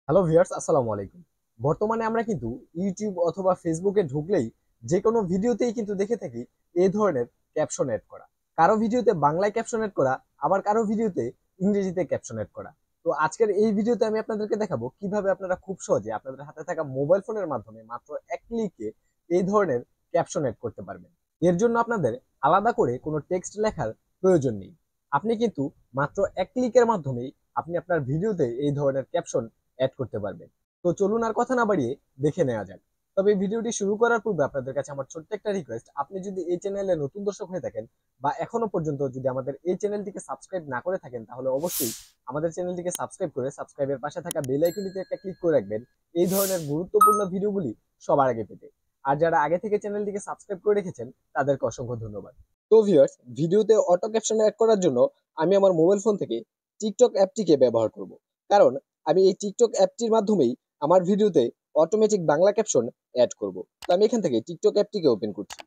Hello viewers, আসসালামু আলাইকুম। বর্তমানে আমরা কিন্তু ইউটিউব অথবা ফেসবুকে ঢুকলেই যে কোনো ভিডিওতেই কিন্তু দেখে থাকি এই ধরনের ক্যাপশন এড করা। কারো ভিডিওতে বাংলায় ক্যাপশন এড করা, আবার কারো ভিডিওতে ইংরেজিতে ক্যাপশন এড করা। তো আজকের এই ভিডিওতে আমি আপনাদেরকে দেখাবো কিভাবে আপনারা খুব সহজে আপনাদের হাতে থাকা মোবাইল ফোনের মাধ্যমে মাত্র এক ক্লিকে এই ধরনের ক্যাপশন এড করতে পারবেন। এর জন্য আপনাদের আলাদা করে কোনো টেক্সট লেখার প্রয়োজন নেই। আপনি কিন্তু মাত্র এক ক্লিকের মাধ্যমেই আপনি আপনার ভিডিওতে এই ধরনের ক্যাপশন অ্যাড করতে পারবেন। তো চলুন আর কথা না বাড়িয়ে দেখে নেওয়া যাক। তবে এই ভিডিওটি শুরু করার পূর্বে আপনাদের কাছে আমার ছোট্ট একটা রিকোয়েস্ট, আপনি যদি এই চ্যানেলে নতুন দর্শক হয়ে থাকেন বা এখনো পর্যন্ত যদি আমাদের এই চ্যানেলটিকে সাবস্ক্রাইব না করে থাকেন, তাহলে অবশ্যই আমাদের চ্যানেলটিকে সাবস্ক্রাইব করে সাবস্ক্রাইবের পাশে থাকা বেল আইকনটিতে একটা ক্লিক করে রাখবেন এই ধরনের গুরুত্বপূর্ণ ভিডিওগুলি সবার আগে পেতে। আর যারা আগে থেকে চ্যানেলটিকে সাবস্ক্রাইব করে রেখেছেন তাদেরকে অসংখ্য ধন্যবাদ। তো ভিউয়ার্স, ভিডিওতে অটো ক্যাপশন অ্যাড করার জন্য আমি আমার মোবাইল ফোন থেকে টিকটক অ্যাপটিকে ব্যবহার করব। কারণ আমি এই টিকটক অ্যাপটির মাধ্যমেই আমার ভিডিওতে অটোমেটিক বাংলা ক্যাপশন অ্যাড করব। তো আমি এখান থেকে টিকটক অ্যাপটিকে ওপেন করছি।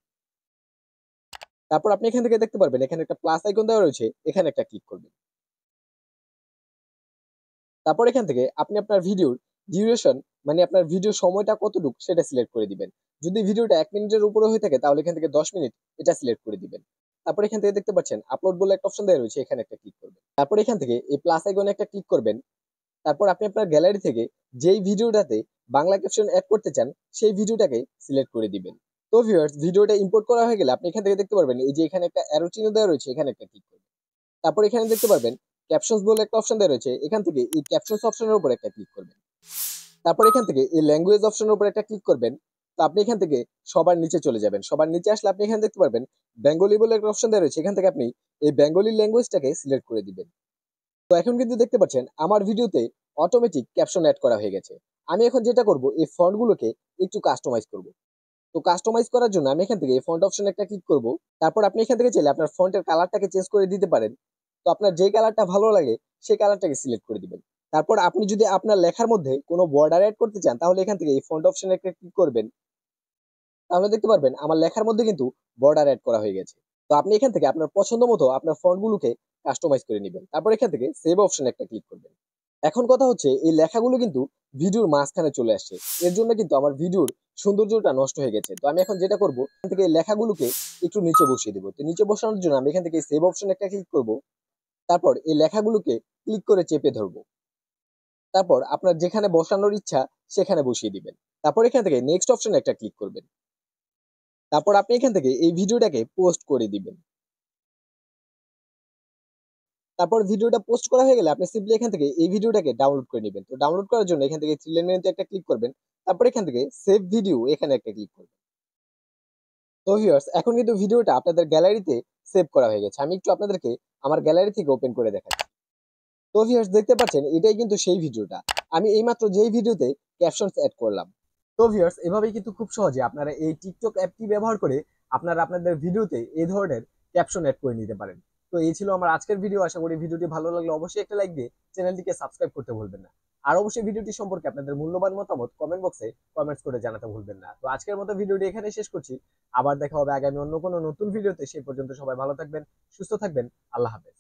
তারপর আপনি এখান থেকে দেখতে পারবেন এখানে একটা প্লাস আইকন দেওয়া রয়েছে, এখানে একটা ক্লিক করবেন। তারপর এখান থেকে আপনি আপনার ভিডিওর ডিউরেশন, মানে আপনার ভিডিও সময়টা কতটুকু সেটা সিলেক্ট করে দিবেন। যদি ভিডিওটা 1 মিনিটের উপরে হয়ে থাকে তাহলে এখান থেকে 10 মিনিট এটা সিলেক্ট করে দিবেন। তারপর এখান থেকে দেখতে পাচ্ছেন আপলোড বলে একটা অপশন দেওয়া রয়েছে, এখানে একটা ক্লিক করবেন। তারপর এখান থেকে এই প্লাস আইকনে একটা ক্লিক করবেন। তারপর আপনি আপনার গ্যালারি থেকে যেই ভিডিওটাতে বাংলা ক্যাপশন অ্যাড করতে চান সেই ভিডিওটাকে সিলেক্ট করে দিবেন। তো ভিউয়ার্স, ভিডিওটা ইম্পোর্ট করা হয়ে গেলে আপনি এখান থেকে দেখতে পারবেন এই যে এখানে একটা অ্যারো চিহ্ন দেওয়া রয়েছে, এখানে একটা ক্লিক করবেন। তারপর এখানে দেখতে পারবেন ক্যাপশনস বলে একটা অপশন দেওয়া রয়েছে, এখান থেকে এই ক্যাপশনস অপশনের উপর একটা ক্লিক করবেন। তারপর এখান থেকে এই ল্যাঙ্গুয়েজ অপশনের উপর একটা ক্লিক করবেন। তো আপনি এখান থেকে সবার নিচে চলে যাবেন। সবার নিচে আসলে আপনি এখানে দেখতে পারবেন বেঙ্গলি বলে একটা অপশন দেওয়া রয়েছে, এখান থেকে আপনি এই বেঙ্গলি ল্যাঙ্গুয়েজটাকে সিলেক্ট করে দিবেন। তো এখন কিন্তু দেখতে পাচ্ছেন আমার ভিডিওতে অটোমেটিক ক্যাপশন অ্যাড করা হয়ে গেছে। আমি এখন যেটা করব, এই ফন্টগুলোকে একটু কাস্টমাইজ করব। তো কাস্টমাইজ করার জন্য আমি এখান থেকে এই ফন্ট অপশনে একটা ক্লিক করব। তারপর আপনি এখান থেকে চাইলে আপনার ফন্টের কালারটাকে চেঞ্জ করে দিতে পারেন। তো আপনার যে কালারটা ভালো লাগে সেই কালারটাকে সিলেক্ট করে দিবেন। তারপর আপনি যদি আপনার লেখার মধ্যে কোনো বর্ডার অ্যাড করতে চান তাহলে এখান থেকে এই ফন্ট অপশনে একটা ক্লিক করবেন। তাহলে দেখতে পারবেন আমার লেখার মধ্যে কিন্তু বর্ডার অ্যাড করা হয়ে গেছে। তো আপনি এখান থেকে আপনার পছন্দ মতো আপনার ফন্টগুলোকে কাস্টমাইজ করে নেবেন। তারপর এখান থেকে সেভ অপশনে একটা ক্লিক করবেন। এখন কথা হচ্ছে এই লেখাগুলো কিন্তু ভিডিওর মাঝখানে চলে আসছে। এর জন্য কিন্তু আমার ভিডিওর সৌন্দর্যটা নষ্ট হয়ে গেছে। তো আমি এখন যেটা করব, এখান থেকে এই লেখাগুলোকে একটু নিচে বসিয়ে দেবো। তো নিচে বসানোর জন্য আমি এখান থেকে সেভ অপশনে একটা ক্লিক করব। তারপর এই লেখাগুলোকে ক্লিক করে চেপে ধরবো। তারপর আপনার যেখানে বসানোর ইচ্ছা সেখানে বসিয়ে দিবেন। তারপর এখান থেকে নেক্সট অপশনে একটা ক্লিক করবেন। তারপর আপনি এখান থেকে এই ভিডিওটাকে পোস্ট করে দিবেন। তারপর ভিডিওটা পোস্ট করা হয়ে গেলে আপনি সিম্পলি এখান থেকে এই ভিডিওটাকে ডাউনলোড করে নেবেন। তো ডাউনলোড করার জন্য এখান থেকে থ্রি লাইন মেনুতে একটা ক্লিক করবেন। তারপর এখান থেকে সেভ ভিডিও এখানে একটা ক্লিক করবেন। তো ভিউয়ার্স, এখন কিন্তু ভিডিওটা আপনাদের গ্যালারিতে সেভ করা হয়ে গেছে। আমি একটু আপনাদেরকে আমার গ্যালারি থেকে ওপেন করে দেখাচ্ছি। তো ভিউয়ার্স, দেখতে পাচ্ছেন এটাই কিন্তু সেই ভিডিওটা। আমি এইমাত্র যেই ভিডিওতে ক্যাপশনস এড করলাম। তো ভিউয়ার্স, এভাবেই কিন্তু খুব সহজে আপনারা এই টিকটক অ্যাপটি ব্যবহার করে আপনারা আপনাদের ভিডিওতে এই ধরনের ক্যাপশন অ্যাড করে নিতে পারেন। তো এই ছিল আমার আজকের ভিডিও। আশা করি ভিডিওটি ভালো লাগলে অবশ্যই একটা লাইক দিয়ে চ্যানেলটিকে সাবস্ক্রাইব করতে ভুলবেন না। আর অবশ্যই ভিডিওটি সম্পর্কে আপনাদের মূল্যবান মতামত কমেন্ট বক্সে কমেন্টস করে জানাতে ভুলবেন না। তো আজকের মতো ভিডিওটি এখানে শেষ করছি। আবার দেখা হবে আগামী অন্য কোনো নতুন ভিডিওতে। সেই পর্যন্ত সবাই ভালো থাকবেন, সুস্থ থাকবেন। আল্লাহ হাফেজ।